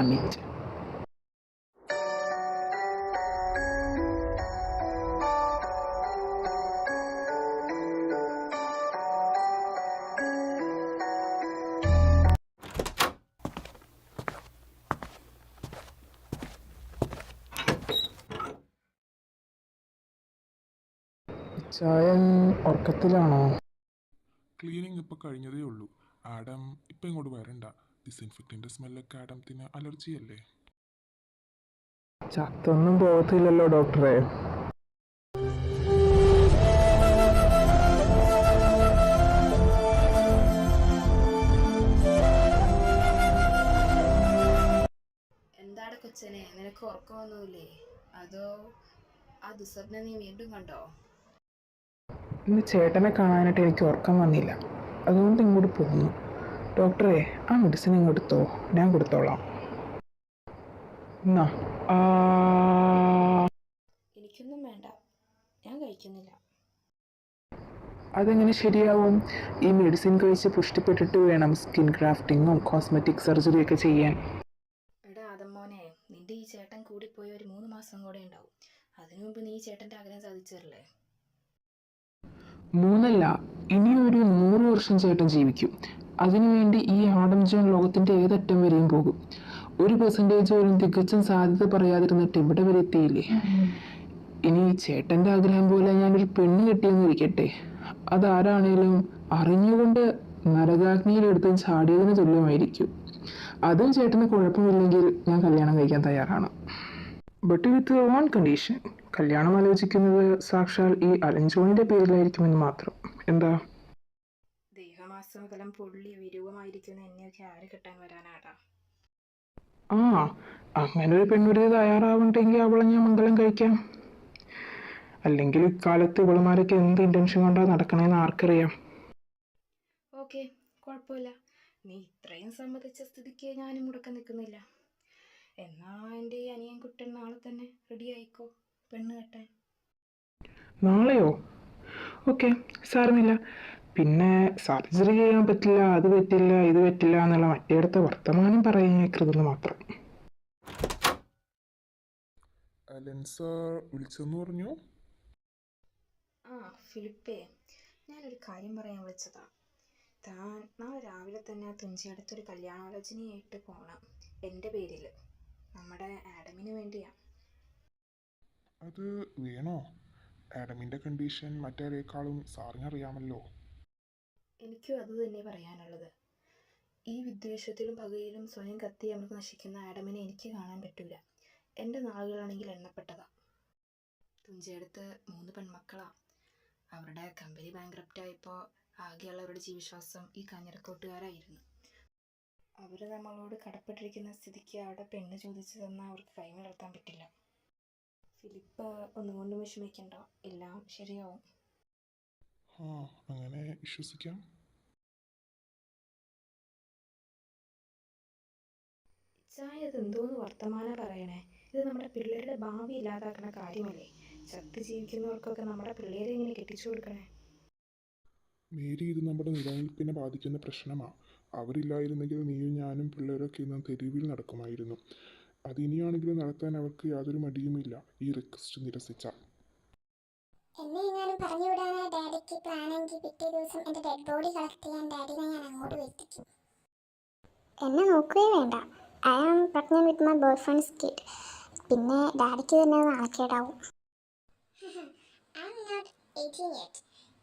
damn it. ചായൻ ഉറക്കത്തിലാണോ? Cleaning ഇപ്പോൾ കഴിഞ്ഞതേ ഉള്ളൂ. ആഡം ഇപ്പം ഇങ്ങോട്ട് വരണ്ട. ഡിസിൻഫെക്റ്റിൻ്റെ സ്മെല്ലൊക്കെ ആഡത്തിന് അലർജിയല്ലേ? ചത്തൊന്നും പോകത്തില്ലല്ലോ ഡോക്ടറെ. എന്താണ് കൊച്ചനെ, നിനക്ക് ഉറക്കമൊന്നുമില്ലേ? അതോ ആ ദുസ്വപ്നം നീ വീണ്ടും കണ്ടോ? ഇന്ന് ചേട്ടനെ കാണാനായിട്ട് എനിക്ക് ഉറക്കം വന്നില്ല, അതുകൊണ്ട് ഇങ്ങോട്ട് പോന്നു. ഡോക്ടറെ, ആ മെഡിസിൻ ഇങ്ങോട്ടോ, ഞാൻ കൊടുത്തോളാം. എന്നാ എനിക്കൊന്നും വേണ്ട, ഞാൻ കഴിക്കുന്നില്ല. അതെങ്ങനെ ശരിയാവും? ഈ മെഡിസിൻ കഴിച്ച് പുഷ്ടിപ്പെട്ടിട്ട് വേണം സ്കിൻ ഗ്രാഫ്റ്റിങ്ങും കോസ്മെറ്റിക് സർജറിയൊക്കെ ചെയ്യാൻ. എടാ അതമ്മോനെ, നിന്റെ ഈ ചേട്ടൻ കൂടിപ്പോയി ഒരു 3 മാസം കൂടെ ഉണ്ടാവും. അതിനു മുമ്പ് നീ ഈ ചേട്ടൻ്റെ ആഗ്രഹം സാധിച്ചു തരില്ലേ? 3 ഇനിയൊരു 100 വർഷം ചേട്ടൻ ജീവിക്കും. അതിനുവേണ്ടി ഈ ആഡം ജോൺ ലോകത്തിന്റെ ഏതറ്റം വരെയും പോകും. 1% പോലും തികച്ചും സാധ്യത പറയാതിരുന്നിട്ട് ഇവിടെ വരെ എത്തിയില്ലേ. ഇനി ചേട്ടന്റെ ആഗ്രഹം പോലെ ഞാനൊരു പെണ്ണ് കെട്ടിയെന്നിരിക്കട്ടെ, അതാരാണേലും അറിഞ്ഞുകൊണ്ട് നരകാഗ്നിയിലെടുത്ത് ചാടിയതിന് തുല്യമായിരിക്കും. അതും ചേട്ടന് കുഴപ്പമില്ലെങ്കിൽ ഞാൻ കല്യാണം കഴിക്കാൻ തയ്യാറാണ്. But with one condition. കല്യാണം ആലോചിക്കുന്നത് സാക്ഷാൽ ഈ അലൻ ജോണിന്റെ പേരിലായിരിക്കുമെന്ന് മാത്രം. എന്താ? ദേഹമാസകലം പൊള്ളി വിരൂപമായിരിക്കുന്ന എന്നെയൊക്കെ ആര് കെട്ടാൻ വരാനാടാ? അങ്ങനെ ഒരു പെണ്ണൊരു തയ്യാറാവുണ്ടെങ്കിൽ അവളെ ഞാൻ മംഗലം കഴിക്കാം. അല്ലെങ്കിൽ ഇക്കാലത്ത് ഇവളുമാരൊക്കെ എന്ത് ഇന്റൻഷൻ കൊണ്ടാ നടക്കണേന്ന് ആർക്കറിയാം. ഓക്കെ, കുഴപ്പമില്ല. നീ ഇത്രയും സമ്മതിച്ച സ്ഥിതിക്ക് ഞാനും മുടക്കം നിൽക്കുന്നില്ല. എന്നാ എൻ്റെ ഈ അനിയൻ കുട്ടൻ നാളെ തന്നെ റെഡി ആയിക്കോ പെണ്ണ് കെട്ടാൻ. നാളെയോ? ഓക്കെ, സാരമില്ല. പിന്നെ സർജറി ചെയ്യാൻ പറ്റില്ല, അത് പറ്റില്ല, ഇത് പറ്റില്ല എന്നുള്ള മറ്റേടത്ത വർത്തമാനം പറയുന്നേക്കരുതെന്ന് മാത്രം. അലൻ സാർ വിളിച്ചെന്ന് പറഞ്ഞു. ഫിലിപ്പേ, ഞാനൊരു കാര്യം പറയാൻ വിളിച്ചതാ. താൻ നാളെ രാവിലെ തന്നെ തുഞ്ചിയടുത്തൊരു കല്യാണാലോചനയായിട്ട് പോകണം, എൻ്റെ പേരിൽ. നമ്മുടെ ആഡമിന് വേണ്ടിയാ. അത് വേണോ? ആഡമിൻ്റെ കണ്ടീഷൻ മറ്റേക്കാളും സാറിനറിയാമല്ലോ. എനിക്കും അത് തന്നെ പറയാനുള്ളത്. ഈ വിദ്വേഷത്തിലും പകയിലും സ്വയം കത്തി അമർന്ന് നശിക്കുന്ന ആഡമിനെ എനിക്ക് കാണാൻ പറ്റില്ല. എൻ്റെ നാളുകളാണെങ്കിൽ എണ്ണപ്പെട്ടതാ. തുഞ്ചിയടുത്ത് 3 പെൺമക്കളാ. അവരുടെ കമ്പനി ബാങ്ക്രപ്റ്റായപ്പോൾ ആകെയുള്ളവരുടെ ജീവിശ്വാസം ഈ കാഞ്ഞിരക്കോട്ടുകാരായിരുന്നു. അവർ നമ്മളോട് കടപ്പെട്ടിരിക്കുന്ന സ്ഥിതിക്ക് അവിടെ പെണ്ണ് ചോദിച്ചു തന്നാൽ അവർക്ക് കൈമലർത്താൻ പറ്റില്ല. ഫിലിപ്പ് ഒന്നുകൊണ്ടും വിഷമിക്കണ്ട, എല്ലാം ശരിയാവും. അങ്ങനെ വിശ്വസിക്കാം. ചായ ഇതെന്തോന്ന് വർത്തമാനം പറയണേ? ഇത് നമ്മുടെ പിള്ളേരുടെ ഭാവി ഇല്ലാതാക്കുന്ന കാര്യമല്ലേ? ചത്ത് ജീവിക്കുന്നവർക്കൊക്കെ നമ്മുടെ പിള്ളേരെ ഇങ്ങനെ കെട്ടിച്ചു കൊടുക്കണേ? മേരി, ഇത് നമ്മുടെ നിലനിൽപ്പിനെ ബാധിക്കുന്ന പ്രശ്നമാണ്. അവരില്ലായിരുന്നെങ്കിൽ നീയും ഞാനും പിള്ളേരൊക്കെ ഇന്ന് തെരുവിൽ നടക്കുമായിരുന്നു. അതിനിയാണെങ്കിലും നടത്താൻ അവർക്ക് യാതൊരു മടിയുമില്ല, ഈ റിക്വസ്റ്റ് നിരസിച്ചാൽ. എന്നെ എങ്ങാനും പറഞ്ഞു വിടാനാ ഡാഡിക്ക് പ്ലാനെങ്കിൽ പിറ്റേ ദിവസം എൻ്റെ ഡെഡ് ബോഡി കളക്ട് ചെയ്യാൻ ഡാഡിനെ ഞാൻ അങ്ങോട്ട് എത്തിക്കും. എന്നെ നോക്കുകയേ വേണ്ട. I am pregnant with my boy friend's kid. പിന്നെ ഡാഡിക്ക് തന്നെ നാണക്കേടാവും. I am not 18 yet.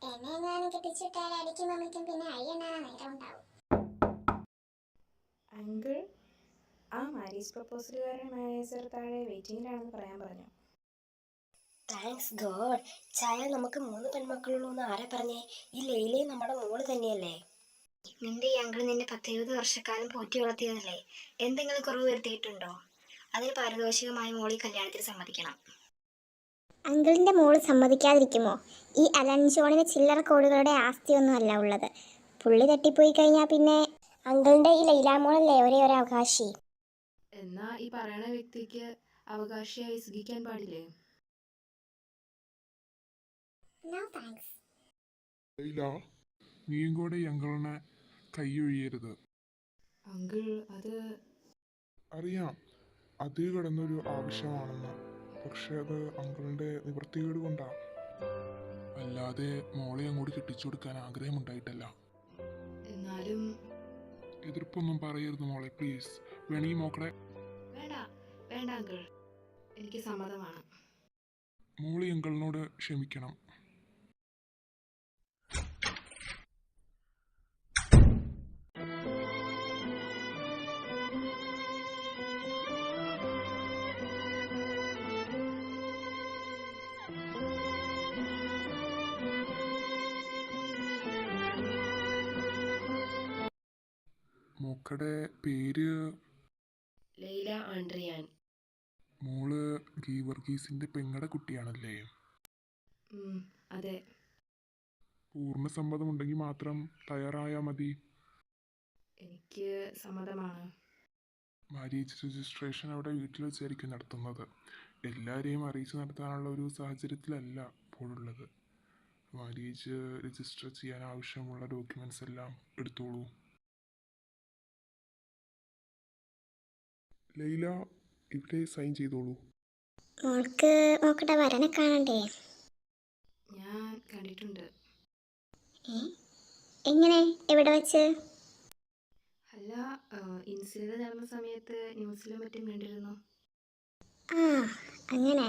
എന്നെ എങ്ങാനും കെട്ടിച്ചിട്ടാൽ ഡാഡിക്കും മമ്മിക്കും പിന്നെ അയ്യണ്ണാണ് നേരം ഉണ്ടാവും. അങ്കിൾ, ആ മാരേജ് പ്രപ്പോസലുകാരുടെ മാനേജർ താഴെ വെയിറ്റിംഗിലാണെന്ന് പറയാൻ പറഞ്ഞു. Thanks God. ചായ, നമുക്ക് 3 പെൺമക്കളുള്ളൂ എന്ന് ആരാ പറഞ്ഞേ? ഈ ലൈലയും നമ്മുടെ മോള് തന്നെയല്ലേ? നിന്റെ ഈ അങ്കിൾ നിന്നെ 10-20 വർഷക്കാലം പോറ്റി വളർത്തിയതല്ലേ? എന്തെങ്കിലും കുറവ് വരുത്തിയിട്ടുണ്ടോ? അതിന് പാരിതോഷികമായി മോളി കല്യാണത്തിന് സമ്മതിക്കണം. അങ്കിളിന്റെ മോള് സമ്മതിക്കാതിരിക്കുമോ? ഈ അലൻ ജോണിന് ചില്ലറ കോടികളുടെ ആസ്തിയൊന്നും അല്ല ഉള്ളത്. പുള്ളി തട്ടിപ്പോയി കഴിഞ്ഞാൽ പിന്നെ അങ്കിളിന്റെ ഈ ലൈലാമോളല്ലേ ഒരേ ഒരു അവകാശി. എന്നാ ഈ പറയണ വ്യക്തിക്ക് അവകാശിയായി സുഖിക്കാൻ പാടില്ലേ? No thanks. ലൈല, നീയും കൂടെ ഈ അങ്കിളിനെ കൈയൊഴിയരുത്. അങ്കിൾ, അത് അറിയാം, അതിൽ കിടന്നൊരു ആവശ്യമാണെന്ന്. പക്ഷെ അത് അങ്കിളിൻ്റെ നിവൃത്തികേട് കൊണ്ടാ. അല്ലാതെ മോളെ അങ്ങോട്ട് കെട്ടിച്ചു കൊടുക്കാൻ ആഗ്രഹമുണ്ടായിട്ടല്ല. എന്നാലും എതിർപ്പൊന്നും പറയരുത് മോളെ, പ്ലീസ്. വേണമെങ്കിൽ മോക്കളെ വേണ്ട വേണ്ട അങ്കിൾ, എനിക്ക് സമ്മതമാണ്. മോളി അങ്കിളിനോട് ക്ഷമിക്കണം. മോക്കടെ പേര് ലൈല ആൻഡ്രിയാൻ. മോള് ഗീവർഗീസിന്റെ പെങ്ങടെ കുട്ടിയാണല്ലേ? അതെ. പൂർണ്ണ സമ്മതമുണ്ടെങ്കിൽ മാത്രം തയ്യാറായാൽ മതി. എനിക്ക് സമ്മതമാണ്. മാരേജ് രജിസ്ട്രേഷൻ അവിടെ വീട്ടിൽ വെച്ചായിരിക്കും നടത്തുന്നത്. എല്ലാവരെയും അറിയിച്ച് നടത്താനുള്ള ഒരു സാഹചര്യത്തിലല്ല ഇപ്പോഴുള്ളത്. മാരേജ് രജിസ്റ്റർ ചെയ്യാൻ ആവശ്യമുള്ള ഡോക്യുമെന്റ്സ് എല്ലാം എടുത്തോളൂ. ലൈല, ഇവിടെ സൈൻ ചെയ്തോളൂ. മോൾക്ക് മോക്കടെ വരനെ കാണണ്ടേ? ഞാൻ കണ്ടിട്ടുണ്ട്. എങ്ങനെ? എവിടെ വെച്ച്? അല്ല, ഇൻസിഡന്റ് നടന്ന സമയത്ത് ന്യൂസിലും മറ്റും കണ്ടിരുന്നു. ആ, അങ്ങനെ.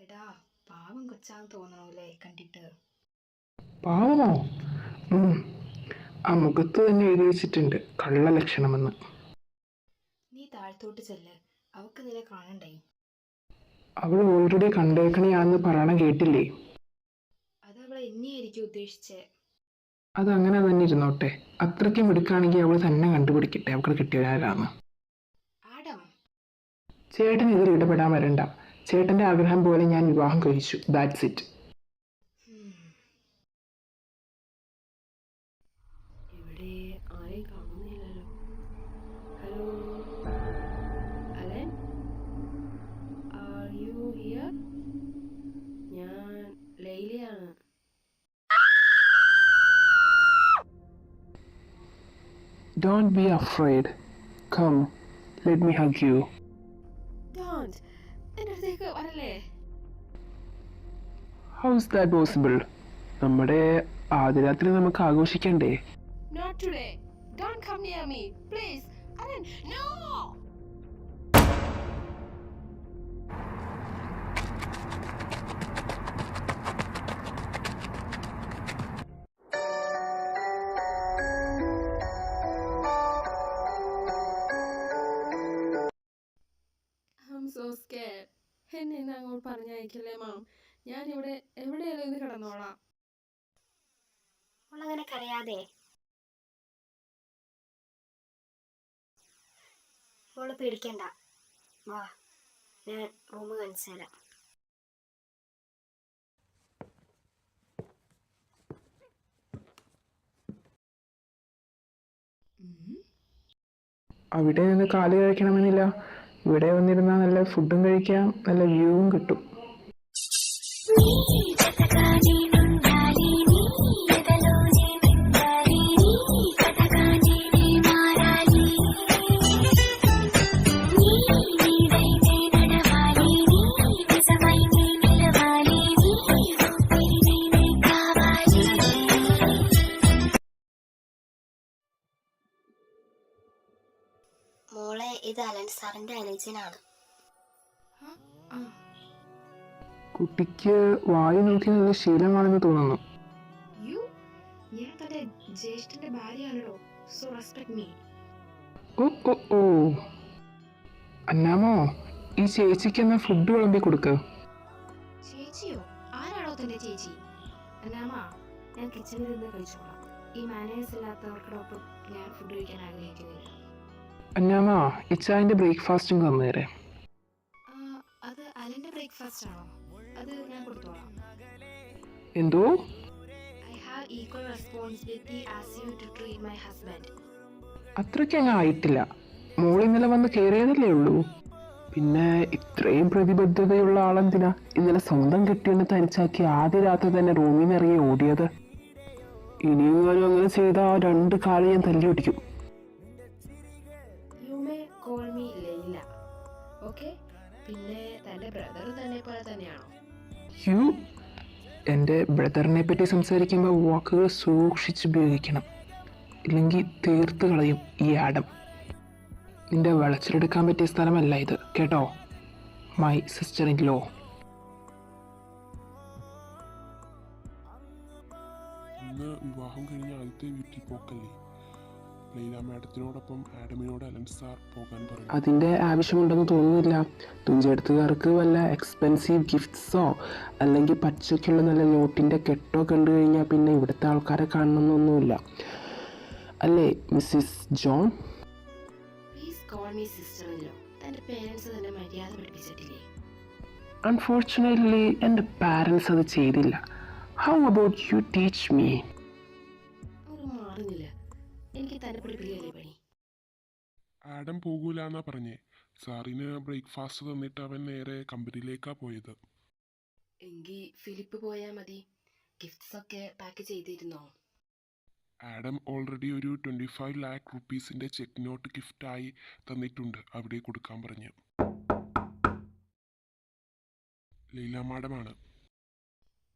എടാ, പാവം കൊച്ചാന്ന് തോന്നണല്ലേ കണ്ടിട്ട്. പാവമോ? ആ മുഖത്ത് തന്നെ എഴുതി വെച്ചിട്ടുണ്ട് കള്ള ലക്ഷണമെന്ന്. നീ താഴത്തോട്ട് ചെല്ല്, അവക്ക് നിന്നെ കാണണ്ടേ? അവൾ ഓൾറെഡി കണ്ടേക്കണെയാന്ന് പറയണ കേട്ടില്ലേ? അത് അവളെ എന്നെയായിരിക്കും ഉദ്ദേശിച്ചേ. അതങ്ങനെ തന്നെ ഇരുന്നോട്ടെ. അത്രയ്ക്കും എടുക്കുകയാണെങ്കിൽ അവൾ തന്നെ കണ്ടുപിടിക്കട്ടെ അവൾക്ക് കിട്ടിയവരാരാന്ന്. ആഡം, ചേട്ടൻ ഇതിൽ ഇടപെടാൻ വരണ്ട. ചേട്ടന്റെ ആഗ്രഹം പോലെ ഞാൻ വിവാഹം കഴിച്ചു. That's it. ഇവിടെ ആരെയും കാണുന്നില്ലല്ലോ. Hello Alan, are you here? ഞാൻ ലൈലയാണ്. Don't be afraid. Come, let me hug you. Don't, എൻ്റെ അടുത്തേക്ക് വരല്ലേ. How is that possible? നമ്മുടെ ആദ്യ രാത്രി നമുക്ക് ആഘോഷിക്കണ്ടേ? Not today. Don't come near me, please. Alan, no! I'm so scared. എന്നെ ഇന്ന് അങ്ങോട്ട് പറഞ്ഞയക്കല്ലേ മാം. ഞാനിവിടെ എവിടെയാലും ഇത് കിടന്നോളാം. മോളങ്ങനെ കരയാതെ. മോള് പേടിക്കണ്ട. വാ, ഞാൻ റൂം കാണിച്ചു തരാം. അവിടെ നിന്ന് കാല് കഴിക്കണമെന്നില്ല. ഇവിടെ വന്നിരുന്നാൽ നല്ല ഫുഡും കഴിക്കാം, നല്ല വ്യൂവും കിട്ടും. മോളെ, ഇത് അലൻ സാറിന്റെ അനുജനാണ്. കുട്ടിക്ക് വായു നോക്കി നല്ല ശീലമാണെന്ന് തോന്നുന്നു. ഞാൻ തന്റെ ജ്യേഷ്ഠന്റെ ഭാര്യയാണല്ലോ. So respect me. ഓ ഓ ഓ അന്നാമോ, ഈ ചേച്ചിക്ക് എന്നാ ഫുഡ് വിളമ്പി കൊടുക്ക. ചേച്ചിയോ? ആരാണോ തന്റെ ചേച്ചി? അന്നാമ, ഞാൻ കിച്ചണിൽ നിന്ന് കഴിച്ചോളാം. ഈ മാനേഴ്സ് ഇല്ലാത്തവർക്കൊപ്പം ഞാൻ ഫുഡ് കഴിക്കാൻ ആഗ്രഹിക്കുന്നില്ല. അന്നാമ, ഇച്ചായന്റെ ബ്രേക്ക്ഫാസ്റ്റും തന്നേരെ. അത് അലന്റെ ബ്രേക്ക്ഫാസ്റ്റ് ആണോ? അത് ഞാൻ കൊടുത്തോളാം. എന്തോ? I have equal responsibility as you to treat my husband. അത്രയ്ക്ക് അങ്ങ് ആയിട്ടില്ല. മോൾ ഇന്നലെ വന്ന് കയറിയതല്ലേ ഉള്ളൂ. പിന്നെ ഇത്രയും പ്രതിബദ്ധതയുള്ള ആളെന്തിനാ ഇന്നലെ സ്വന്തം കെട്ടിയൊന്ന് തനിച്ചാക്കി ആദ്യ രാത്രി തന്നെ റൂമിൽ നിന്ന് ഇറങ്ങി ഓടിയത്? ഇനിയും അങ്ങനെ ചെയ്ത ആ 2 കാല് ഞാൻ തല്ലി ഒടിക്കും. You പോലെ തന്നെയാണോ? യു എൻ്റെ ബ്രദറിനെ പറ്റി സംസാരിക്കുമ്പോൾ വാക്കുകൾ സൂക്ഷിച്ചുപയോഗിക്കണം, ഇല്ലെങ്കിൽ തീർത്ത് കളയും ഈ ആഡം. നിന്റെ വളച്ചിലെടുക്കാൻ പറ്റിയ സ്ഥലമല്ല ഇത് കേട്ടോ, മൈ സിസ്റ്റർ ഇൻ ലോ. ഇന്ന് വിവാഹം കഴിഞ്ഞ ആദ്യത്തെ വീട്ടിൽ പോക്കല്ലേ? ലൈല മാഡത്തിനോടൊപ്പം ആഡമിനോട് അലൻ സാർ പോകാൻ പറഞ്ഞു. അതിൻ്റെ ആവശ്യമുണ്ടെന്ന് തോന്നുന്നില്ല. തുഞ്ചെടുത്തുകാർക്ക് വല്ല എക്സ്പെൻസീവ് ഗിഫ്റ്റ്സോ അല്ലെങ്കിൽ പച്ചയ്ക്കുള്ള നല്ല നോട്ടിൻ്റെ കെട്ടോ കണ്ടു കഴിഞ്ഞാൽ പിന്നെ ഇവിടുത്തെ ആൾക്കാരെ കാണണമെന്നൊന്നുമില്ല, അല്ലേ Mrs John? Please call me sister in law. തൻ്റെ പേരൻസ് തന്നെ മര്യാദ പഠിപ്പിച്ചിട്ടില്ലേ? അൺഫോർച്ചുനേറ്റ്ലി എൻ്റെ പാരൻസ് അത് ചെയ്തില്ല. How about you teach me? ഒരു മാറുന്നില്ല, എനിക്ക് തന്നെ പഠിപ്പിക്കുകയല്ലേ പണി. ആഡം പോകൂല എന്നാ പറഞ്ഞേ. സാറിന് ബ്രേക്ക്ഫാസ്റ്റ് തന്നിട്ട് അവൻ നേരെ കമ്പനിയിലേക്കാ പോയത്. എങ്കിൽ ഫിലിപ്പ് പോയാൽ മതി. ഗിഫ്റ്റ്സ് ഒക്കെ പാക്ക് ചെയ്തിരുന്നോ? ആഡം ഓൾറെഡി ഒരു 25 lakh റുപ്പീസിൻ്റെ ചെക്ക് നോട്ട് ഗിഫ്റ്റായി തന്നിട്ടുണ്ട്, അവിടെ കൊടുക്കാൻ പറഞ്ഞ്. ലീല മാഡമാണ്.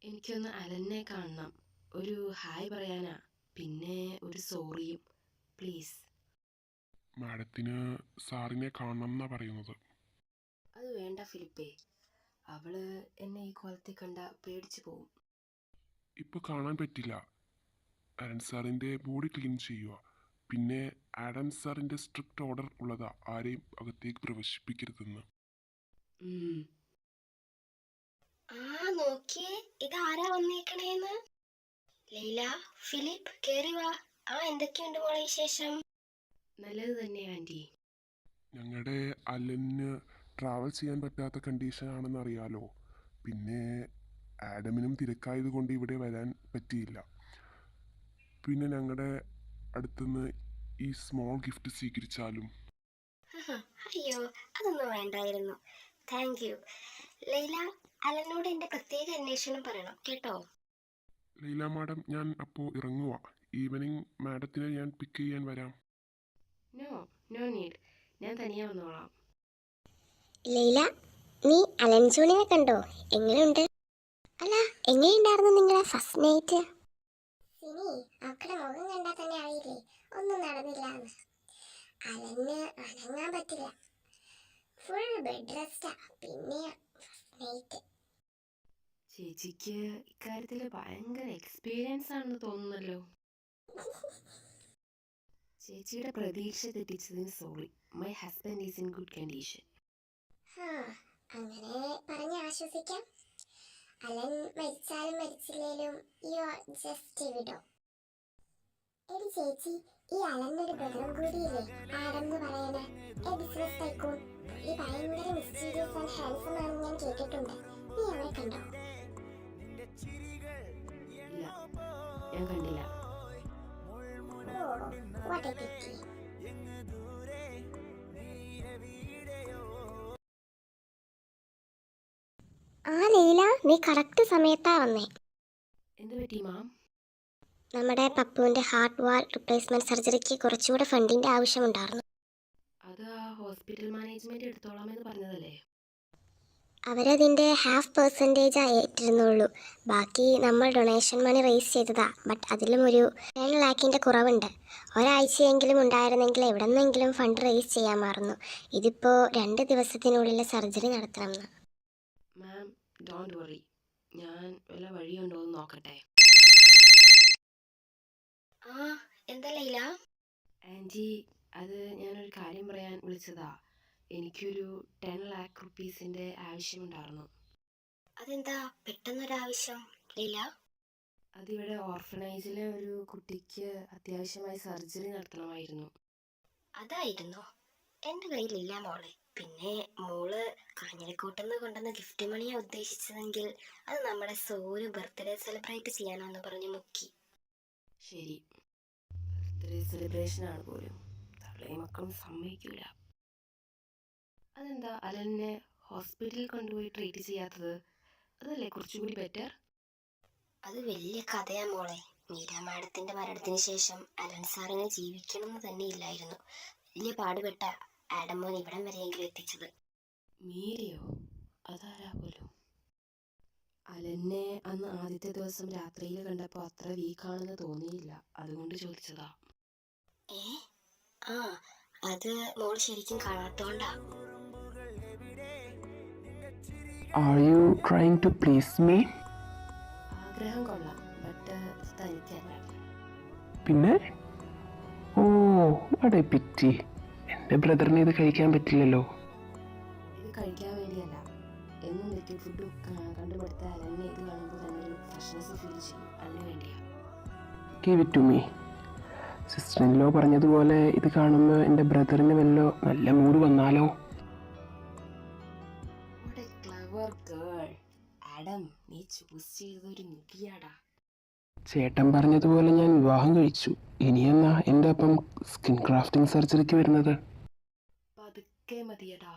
എനിക്കൊന്ന് അലനെ കാണണം, ഒരു ഹായ് പറയാനാ, പിന്നെ ഒരു സോറിയും പ്ലീസ്. മാഡത്തിന് സാറിനെ കാണണം എന്നാ പറയുന്നത്. അത് വേണ്ട ഫിലിപ്പേ, അവള് എന്നെ ഈ കോലത്തിൽ കണ്ട പേടിച്ചു പോവും. ഇപ്പോൾ കാണാൻ പറ്റില്ല. അലൻ സാറിൻ്റെ ബോഡി ക്ലീൻ ചെയ്യുക. പിന്നെ ആഡം സാറിൻ്റെ സ്ട്രിക്റ്റ് ഓർഡർ ഉള്ളതാ, ആരെയും അകത്തേക്ക് പ്രവേശിപ്പിക്കരുതെന്ന്. നോക്കിയേ, ഇതാരാ വന്നേക്കണേന്ന്. ലൈല, ഫിലിപ്പ്, കേറി വാ. എന്തൊക്കെയുണ്ട് മോളെ വിശേഷം? നല്ലത് തന്നെ ആന്റി. ഞങ്ങളുടെ അലന് ട്രാവൽ ചെയ്യാൻ പറ്റാത്ത കണ്ടീഷൻ ആണെന്ന് അറിയാലോ. പിന്നെ ആഡമിനും തിരക്കായതുകൊണ്ട് ഇവിടെ വരാൻ പറ്റിയില്ല. പിന്നെ ഞങ്ങളുടെ അടുത്തുനിന്ന് ഈ സ്മോൾ ഗിഫ്റ്റ് സ്വീകരിച്ചാലും. അയ്യോ, അതൊന്നും വേണ്ടായിരുന്നു. Thank you. ലൈല, അലനോട് എൻ്റെ പ്രത്യേക അന്വേഷണം പറയണം കേട്ടോ. ലൈല മാഡം, ഞാൻ അപ്പോൾ ഇറങ്ങുക. ഈവനിങ് മാഡത്തിനെ ഞാൻ പിക്ക് ചെയ്യാൻ വരാം. നോ നീഡ്, ഞാൻ തനിയെ വന്നോളാം. ലൈല, നീ അലൻ ജോണിനെ കണ്ടോ? എങ്ങനെയുണ്ട്? അല്ല, എങ്ങനെയുണ്ടായിരുന്നു നിങ്ങളെ ഫസ്റ്റ് നൈറ്റ്? സിനി, അവക്കടെ മുഖം കണ്ടാൽ തന്നെ അറിയില്ലേ ഒന്നും നടന്നില്ല എന്ന്. അലന് അനങ്ങാൻ പറ്റില്ല, ഫുൾ ബെഡ് റെസ്റ്റാ. പിന്നെ ഫസ്റ്റ് നൈറ്റ്. ചേച്ചിക്ക് ഇക്കാര്യത്തിൽ ഭയങ്കര എക്സ്പീരിയൻസ് ആണെന്ന് തോന്നുന്നല്ലോ. ചേച്ചിയുടെ പ്രതീക്ഷ തെറ്റിച്ചതിന് sorry. My husband is in good condition. അങ്ങനെ പറഞ്ഞ് ആശ്വസിക്കാം. അലൻ മരിച്ചാലും മരിച്ചില്ലേലും യു ആർ ജസ്റ്റ് വിഡോ. എടി ചേച്ചി, ഈ അലനൊരു ബ്രദറും കൂടിയില്ലേ, ആഡം എന്ന് പറയണേ, എ ബിസിനസ് ടൈക്കൂൺ. ഈ ഭയങ്കര മിസ്റ്റീരിയസ് ആൻഡ് ഹാൻസം ആണെന്ന് ഞാൻ കേട്ടിട്ടുണ്ട്. നീ അവനെ കണ്ടോ? ഇല്ല, ഞാൻ കണ്ടില്ല. What a pity. ലൈല, നീ കറക്റ്റ് സമയത്താ വന്നേ. എന്ത് പറ്റി മാം? നമ്മുടെ പപ്പുവിന്റെ ഹാർട്ട് വാൾ റിപ്ലേസ്മെന്റ് സർജറിക്ക് കുറച്ചുകൂടെ ഫണ്ടിന്റെ ആവശ്യമുണ്ടായിരുന്നു. അത് ആ ഹോസ്പിറ്റൽ മാനേജ്മെന്റ് എടുത്തോളാമെന്ന് പറഞ്ഞതല്ലേ? അവരതിൻ്റെ 0.5% ഏറ്റിരുന്നുള്ളൂ. ബാക്കി നമ്മൾ ഡൊണേഷൻ മണി റേസ് ചെയ്തതാ. ബട്ട് അതിലും ഒരു 10 lakhന്റെ കുറവുണ്ട്. ഒരാഴ്ചയെങ്കിലും ഉണ്ടായിരുന്നെങ്കിൽ എവിടെ നിന്നെങ്കിലും ഫണ്ട് റേസ് ചെയ്യാമായിരുന്നു. ഇതിപ്പോൾ 2 ദിവസത്തിനുള്ളിൽ സർജറി നടത്തണമെന്ന്. മാം, ഡോണ്ട് വറി, ഞാൻ വല്ല വഴിയുണ്ടോ എന്ന് നോക്കട്ടെ. എന്താ ലൈല? ആൻറ്റി, അത് ഞാനൊരു കാര്യം പറയാൻ വിളിച്ചതാ. എനിക്കൊരു 10 lakh റുപ്പീസിൻ്റെ ആവശ്യമുണ്ടായിരുന്നു. അതെന്താ പെട്ടെന്നൊരാവശ്യം ലൈല? അതിവിടെ ഓർഫനൈജിലെ ഒരു കുട്ടിക്ക് അത്യാവശ്യമായി സർജറി നടത്തണമായിരുന്നു. അതായിരുന്നോ? എൻ്റെ കയ്യിലില്ല മോളെ. പിന്നെ മോള് കാഞ്ഞിരക്കോട്ടെന്ന് കൊണ്ടുവന്ന ഗിഫ്റ്റ് മണിയാ ഉദ്ദേശിച്ചതെങ്കിൽ അത് നമ്മുടെ സോന് ബർത്ത്ഡേ സെലിബ്രേറ്റ് ചെയ്യാനാന്ന് പറഞ്ഞ് മുക്കി. ശരി, ബർത്ത്ഡേ സെലിബ്രേഷനാണ് പോലും. തള്ളയും മക്കളും സമ്മതിക്കൂല. അതെന്താ അലനെ ഹോസ്പിറ്റലിൽ കൊണ്ടുപോയി ട്രീറ്റ് ചെയ്യാത്തത്? അതല്ലേ കുറച്ചുകൂടി ബെറ്റർ? അത് വലിയ കഥയാ മോളെ. മീര മാഡത്തിന്റെ മരണത്തിന് ശേഷം അലൻ സാറിനെ ജീവിക്കണമെന്ന് തന്നെ ഇല്ലായിരുന്നു. വലിയ പാടുപെട്ട ആഡമോൻ ഇവിടം വരെയെങ്കിലും എത്തിച്ചത്. മീരയോ? അതാരാ പോലും? അലന്നെ അന്ന് ആദ്യത്തെ ദിവസം രാത്രിയിൽ കണ്ടപ്പോൾ അത്ര വീക്കാണെന്ന് തോന്നിയില്ല, അതുകൊണ്ട് ചോദിച്ചതാ. ആ അത് മോൾ ശരിക്കും കാണാത്തോണ്ടാ. Are you trying to please me? ആഗ്രഹം കൊള്ളാം, ബട്ട് തനിക്കല്ല. പിന്നെ ഓ what a pity. എൻ്റെ ബ്രദറിന് ഇത് കഴിക്കാൻ പറ്റില്ലല്ലോ. ഇത് കഴിക്കാൻ വേണ്ടിയല്ല, എന്നും ലിക്വിഡ് ഫുഡ് കണ്ടുപിടുത്ത അലന്നെ ഇത് കാണുമ്പോൾ തന്നെ ഒരു ഫ്രഷ്നെസ് ഫീൽ ചെയ്യും, അതിന് വേണ്ടിയാ. Give it to me. Sister in law പറഞ്ഞതുപോലെ ഇത് കാണുമ്പോൾ എൻ്റെ ബ്രദറിന് വല്ലോ നല്ല മൂഡ് വന്നാലോ. What a clever girl. Adam, നീ ചൂസ് ചെയ്തൊരു നിധിയാടാ. ചേട്ടൻ പറഞ്ഞതുപോലെ ഞാൻ വിവാഹം കഴിച്ചു. ഇനിയെന്നാ എൻ്റെ ഒപ്പം സ്കിൻ ക്രാഫ്റ്റിംഗ് സർജറിക്ക് വരുന്നത്? പതുക്കെ മതിയടാ.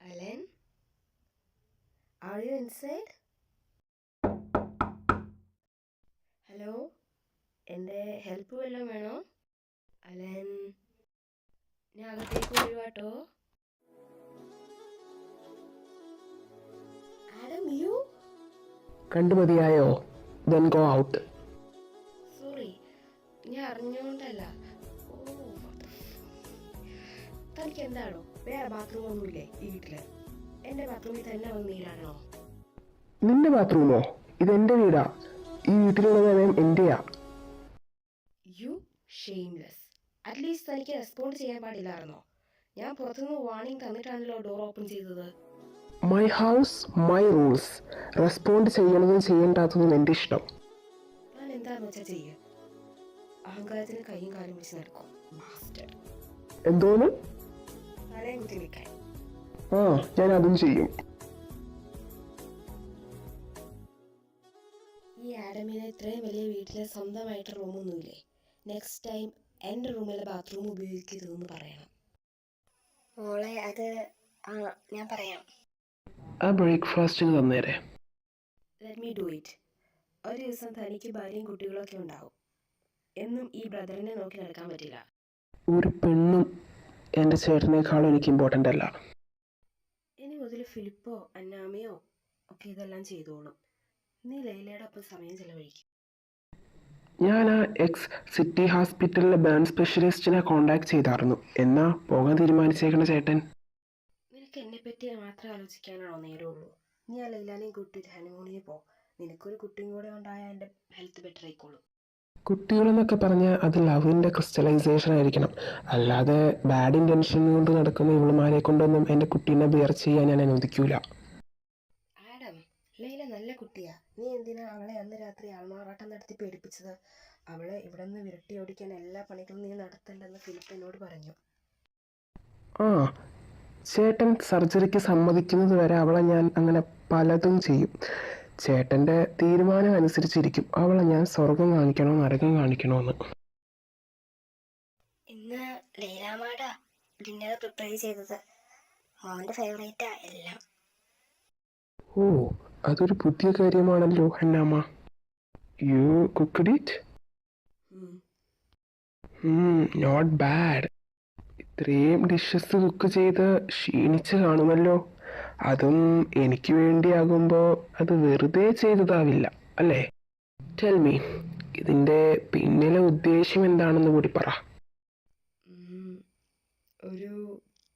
Alan, are you inside? Hello, എൻ്റെ ഹെൽപ്പ് വല്ലതും വേണോ? അലൻ, ഞാൻ അകത്തേക്ക് വരുവാട്ടോ. Adam, you? കണ്ടുമതിയായോ? Then go out. സോറി, ഞാൻ അറിഞ്ഞോണ്ടല്ല. ഓ, തനിക്ക് എന്താണോ, വേറെ ബാത്റൂം ഒന്നുമില്ലേ ഈ വീട്ടില്? എൻ്റെ ബാത്റൂമിൽ തന്നെ വന്ന് നീരാണോ? നിന്റെ ബാത്റൂമോ? ഇതെന്റെ വീടാ. ഈ വീട്ടിലുള്ളതെല്ലാം എന്റെയാ. You shameless. അറ്റ്ലീസ്റ്റ് തനിക്ക് റെസ്പോണ്ട് ചെയ്യാൻ പാടില്ലായിരുന്നോ? ഞാൻ പുറത്തുനിന്ന് വാർണിംഗ് തന്നിട്ടാണല്ലോ ഡോർ ഓപ്പൺ ചെയ്തത്. My house my rules. Respond ചെയ്യണതും ചെയ്യേണ്ടാത്തതും എൻ്റെ ഇഷ്ടം. ഞാൻ എന്താന്ന് വെച്ചാൽ ചെയ്യ. അഹങ്കാരത്തിന് കൈയും കാലും പിടിച്ച് നടക്കും. എന്തോന്ന്? തലയും കുത്തി നിൽക്കാൻ. ആ, ഞാൻ അതും ചെയ്യും. ഈ ആഡമിനെ ഇത്രയും വലിയ വീട്ടിലെ സ്വന്തമായിട്ട് റൂമൊന്നുമില്ലേ? നെക്സ്റ്റ് ടൈം എൻ്റെ റൂമിലെ ബാത്റൂം ഉപയോഗിക്കരുതെന്ന് പറയണം. മോളെ, അത് ഞാൻ പറയാം. ആ ബ്രേക്ക്ഫാസ്റ്റിന് തന്നേരെ. Let me do it. ഒരു ദിവസം തനിക്ക് ഭാര്യയും കുട്ടികളൊക്കെ ഉണ്ടാവും. എന്നും ഈ ബ്രദറിനെ നോക്കി നടക്കാൻ പറ്റില്ല. ഒരു പെണ്ണും എൻ്റെ ചേട്ടനേക്കാളും എനിക്ക് ഇമ്പോർട്ടൻ്റ് അല്ല. ഇനി മുതൽ ഫിലിപ്പോ അന്നാമയോ ഒക്കെ ഇതെല്ലാം ചെയ്തോളും. നീ ലൈലയുടെ ഒപ്പം സമയം ചെലവഴിക്കും. ഞാൻ ആ എക്സ് സിറ്റി ഹോസ്പിറ്റലിലെ ബേൺ സ്പെഷ്യലിസ്റ്റിനെ കോണ്ടാക്ട് ചെയ്തായിരുന്നു. എന്നാ പോകാൻ തീരുമാനിച്ചേക്കണ ചേട്ടൻ? നിനക്ക് എന്നെപ്പറ്റി മാത്രം ആലോചിക്കാനാണോ നേരമുള്ളൂ? നീ ആ ലൈലാനെയും കൂട്ടിയിട്ട് ഹണിമൂണിന് പോ. നിനക്കൊരു കുട്ടിയും കൂടെ ഉണ്ടായാൽ എൻ്റെ ഹെൽത്ത് ബെറ്റർ ആയിക്കോളും. കുട്ടികളെന്നൊക്കെ പറഞ്ഞാൽ അത് ലവിൻ്റെ ക്രിസ്റ്റലൈസേഷൻ ആയിരിക്കണം. അല്ലാതെ ബാഡ് ഇൻറ്റൻഷൻ കൊണ്ട് നടക്കുന്ന ഇവളുമാരെ കൊണ്ടൊന്നും എൻ്റെ കുട്ടീനെ ബിയർ ചെയ്യാൻ ഞാൻ അനുവദിക്കൂല. ആഡം, ലൈല നല്ല കുട്ടിയാ. നീ എന്തിനാ അവളെ അന്ന് രാത്രി ആൾമാറാട്ടം നടത്തി പേടിപ്പിച്ചത്? അവളെ ഇവിടെ നിന്ന് വിരട്ടി ഓടിക്കാൻ എല്ലാ പണികളും നീ നടത്തണ്ടെന്ന് ഫിലിപ്പ് എന്നോട് പറഞ്ഞു. ആ, ചേട്ടൻ സർജറിക്ക് സമ്മതിക്കുന്നത് വരെ അവളെ ഞാൻ അങ്ങനെ പലതും ചെയ്യും. ചേട്ടൻ്റെ തീരുമാനം അനുസരിച്ചിരിക്കും അവളെ ഞാൻ സ്വർഗം കാണിക്കണോ നരകം കാണിക്കണോ എന്ന്. ഇന്ന് ലൈലാമാടാ ഡിന്നർ പ്രിപ്പയർ ചെയ്തത്. മോൻ്റെ ഫേവറേറ്റാ എല്ലാം. ഓ, അതൊരു പുതിയ കാര്യമാണല്ലോ Hannamma. You cooked it? Not bad. ഇത്രയും ഡിഷസ് കുക്ക് ചെയ്ത് ക്ഷീണിച്ച് കാണുമല്ലോ. അതും എനിക്ക് വേണ്ടിയാകുമ്പോൾ അത് വെറുതെ ചെയ്തതാവില്ല അല്ലേ? ടെൽ മീ, ഇതിൻ്റെ പിന്നിലെ ഉദ്ദേശം എന്താണെന്ന് കൂടി പറ. ഒരു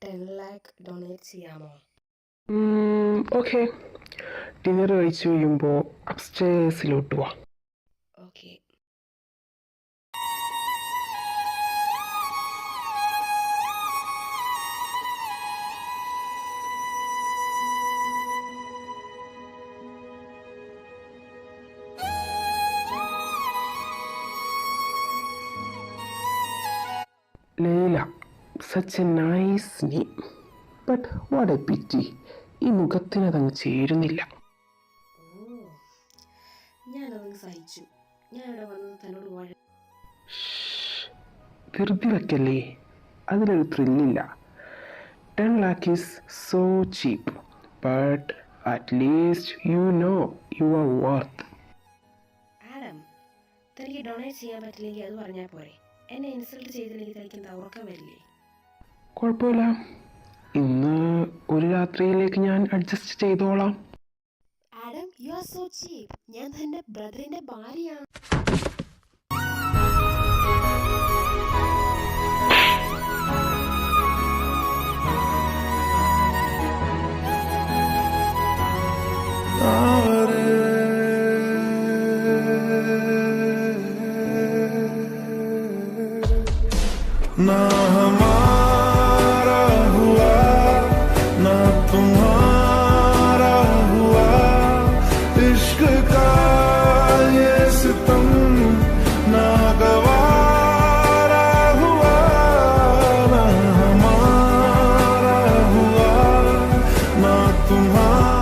10 lakh ഡൊണേറ്റ് ചെയ്യാമോ? ഓക്കെ, ഡിന്നർ കഴിച്ചു കഴിയുമ്പോൾ അപ്സ്റ്റേഴ്സിലോട്ട് വാ. Okay. Laila, such A nice name, but what A പിറ്റി, ഈ മുഖത്തിനതങ്ങ് ചേരുന്നില്ല. ഞാനതങ്ങ് സഹിച്ചു. ഞാൻ ഇവിടെ വന്നത് തന്നോട് ധൃതി വെക്കല്ലേ, അതിലൊരു ത്രില്ലില്ല. 10 lakh is so cheap, but at least you know you are worth. Adam, തനിക്ക് ഡൊണേറ്റ് ചെയ്യാൻ പറ്റില്ലെങ്കിൽ അത് പറഞ്ഞാൽ പോരെ. എന്നെ ഇൻസൾട്ട് ചെയ്തില്ലെങ്കിൽ തനിക്ക് എന്താ ഉറക്കം വരില്ലേ? കുഴപ്പമില്ല, ഇന്ന് ഒരു രാത്രിയിലേക്ക് ഞാൻ അഡ്ജസ്റ്റ് ചെയ്തോളാം. ആഡം, യു ആർ സോ ചീപ്പ്. ഞാൻ തന്റെ ബ്രദറിന്റെ ഭാര്യയാണ്. ना हमारा हुआ ना तुम्हारा हुआ, इश्क का ये सितम ना गवारा हुआ, ना हमारा हुआ ना तुम्हारा